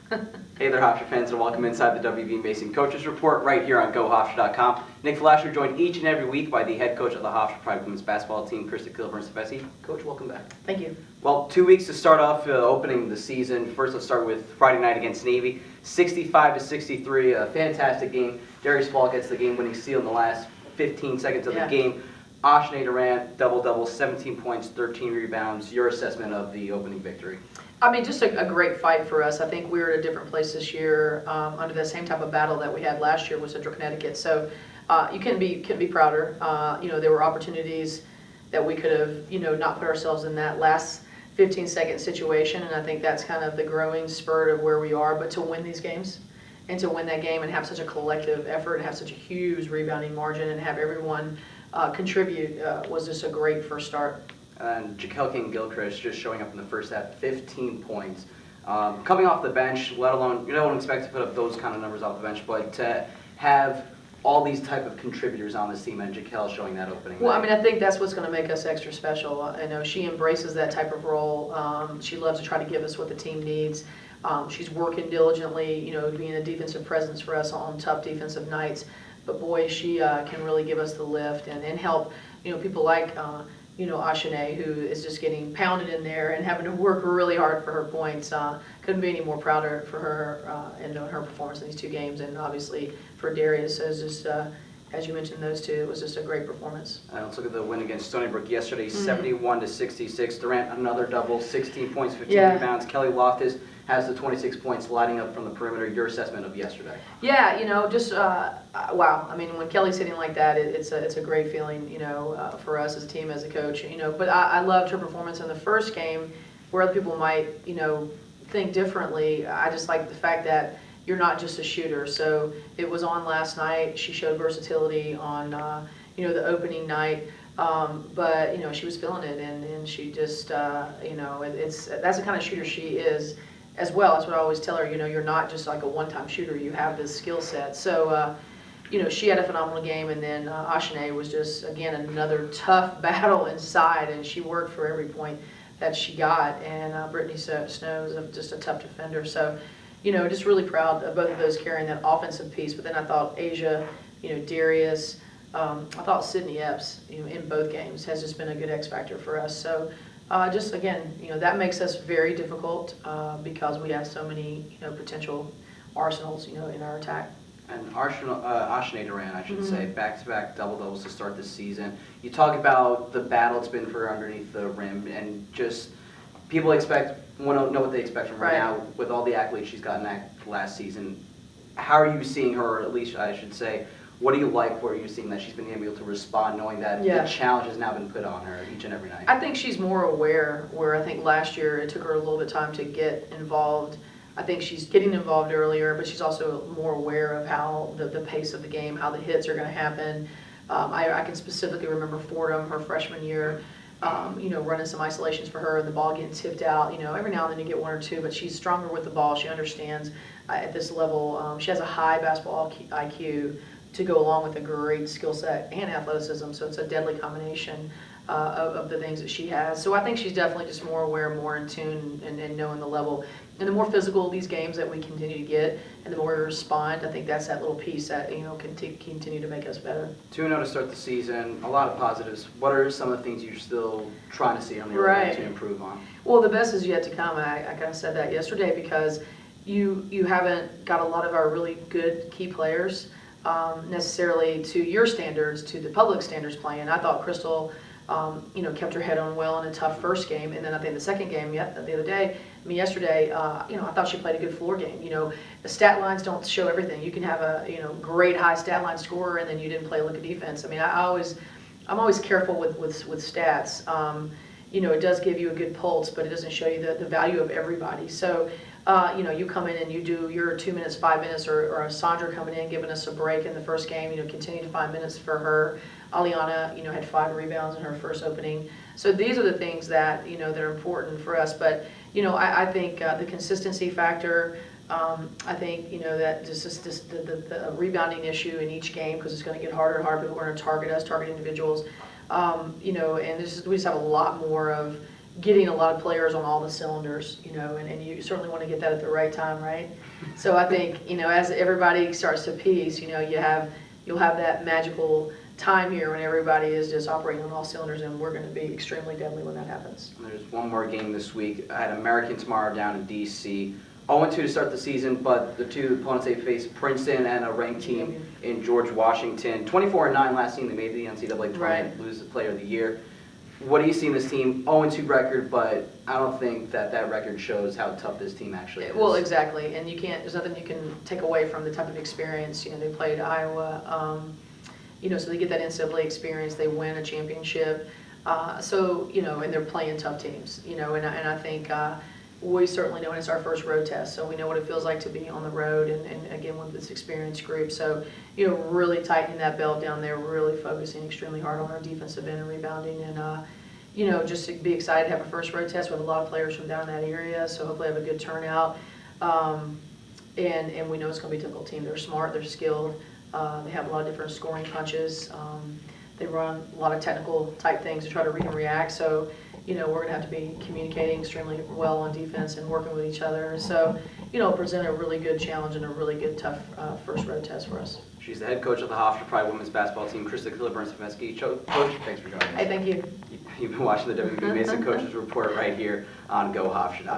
Hey there, Hofstra fans, and welcome inside the WBB Mason Coaches Report right here on GoHofstra.com. Nick Flasher joined each and every week by the head coach of the Hofstra Pride Women's Basketball team, Krista Kilburn-Steveskey. Coach, welcome back. Thank you. Well, 2 weeks to start off opening the season. First, let's start with Friday night against Navy. 65-63, a fantastic game. Darius Fall gets the game-winning steal in the last 15 seconds of the game. Ashne Durant, double-double, 17 points, 13 rebounds. Your assessment of the opening victory? I mean, just a great fight for us. I think we were at a different place this year under the same type of battle that we had last year with Central Connecticut. So you couldn't be prouder. There were opportunities that we could have, not put ourselves in that last 15-second situation, and I think that's kind of the growing spurt of where we are. But to win these games and to win that game and have such a collective effort and have such a huge rebounding margin and have everyone contribute was just a great first start. And Jaquel King-Gilchrist just showing up in the first half, 15 points. Coming off the bench, let alone, you don't expect to put up those kind of numbers off the bench, but to have all these type of contributors on this team and Jaquel showing that opening. Well, I mean, I think that's what's going to make us extra special. I know she embraces that type of role. She loves to try to give us what the team needs. She's working diligently, being a defensive presence for us on tough defensive nights. But boy, she can really give us the lift and help, people like Ashne, who is just getting pounded in there and having to work really hard for her points. Couldn't be any more prouder for her and her performance in these two games, and obviously for Darius, as just as you mentioned, those two, it was just a great performance. Let's look at the win against Stony Brook yesterday, 71-66. Durant another double, 16 points, 15 rebounds. Kelly Loftus has the 26 points lighting up from the perimeter. Your assessment of yesterday? Yeah, wow. I mean, when Kelly's hitting like that, it's a great feeling, for us as a team, as a coach, But I loved her performance in the first game, where other people might, think differently. I just like the fact that you're not just a shooter. So it was on last night. She showed versatility on, the opening night. But she was feeling it, and she just, that's the kind of shooter she is. As well, that's what I always tell her, you're not just like a one-time shooter, you have this skill set. So, she had a phenomenal game, and then Ashne was just, again, another tough battle inside, and she worked for every point that she got, and Brittany Snow is just a tough defender. So, just really proud of both of those carrying that offensive piece. But then I thought Asia, Darius, I thought Sydney Epps, in both games has just been a good X factor for us. So, just again, that makes us very difficult because we have so many, potential arsenals, in our attack. And Ashne Durant, I should say, back-to-back double-doubles to start this season. You talk about the battle it's been for her underneath the rim, and just people want to know what they expect from her now with all the accolades she's gotten last season. How are you seeing her, or at least I should say, what do you like for you seeing that she's been able to respond, knowing that the challenge has now been put on her each and every night? I think she's more aware, where I think last year it took her a little bit of time to get involved. I think she's getting involved earlier, but she's also more aware of how the pace of the game, how the hits are going to happen. I can specifically remember Fordham, her freshman year, running some isolations for her and the ball getting tipped out. Every now and then you get one or two, but she's stronger with the ball. She understands at this level. She has a high basketball IQ to go along with a great skill set and athleticism, so it's a deadly combination of the things that she has. So I think she's definitely just more aware, more in tune, and knowing the level. And the more physical these games that we continue to get, and the more we respond, I think that's that little piece that can continue to make us better. 2-0 to start the season, a lot of positives. What are some of the things you're still trying to see on the other end to improve on? Well, the best is yet to come. I kind of said that yesterday because you haven't got a lot of our really good key players necessarily to your standards, to the public standards playing. I thought Crystal, kept her head on well in a tough first game, and then I think the second game, yesterday, I thought she played a good floor game. The stat lines don't show everything. You can have a great high stat line scorer, and then you didn't play a lick of defense. I mean, I'm always careful with stats. It does give you a good pulse, but it doesn't show you the value of everybody. So. You come in and you do your 2 minutes, 5 minutes, or a Sandra coming in, giving us a break in the first game, continue to find minutes for her. Aliana, had 5 rebounds in her first opening. So these are the things that, that are important for us. But, I think the consistency factor, I think, that just the rebounding issue in each game, because it's going to get harder and harder. People are going to target us, target individuals. And we just have a lot more of, getting a lot of players on all the cylinders, and you certainly want to get that at the right time, right? So I think, as everybody starts to piece, you'll have that magical time here when everybody is just operating on all cylinders, and we're going to be extremely deadly when that happens. There's one more game this week. I had American tomorrow down in D.C. 0-2 to start the season, but the two opponents they face, Princeton and a ranked team in George Washington. 24-9 last season, they made the NCAA tournament, Right. lose the Player of the Year. What do you see in this team? 0-2 record, but I don't think that record shows how tough this team actually is. Well, exactly, and there's nothing you can take away from the type of experience. They played Iowa, so they get that NCAA experience. They win a championship, and they're playing tough teams. And I think we certainly know, and it's our first road test, so we know what it feels like to be on the road, and again with this experienced group. So really tightening that belt down there, really focusing extremely hard on our defensive end and rebounding, and just to be excited to have a first road test with a lot of players from down in that area. So hopefully have a good turnout, and we know it's going to be a difficult team. They're smart, they're skilled, they have a lot of different scoring punches. They run a lot of technical type things to try to read and react. So we're going to have to be communicating extremely well on defense and working with each other. So, present a really good challenge and a really good, tough first road test for us. She's the head coach of the Hofstra Pride women's basketball team, Krista Kilburn-Steveskey. Coach, thanks for joining us. Hey, thank you. You've been watching the WBB Mason Coaches Report right here on Go Hofstra.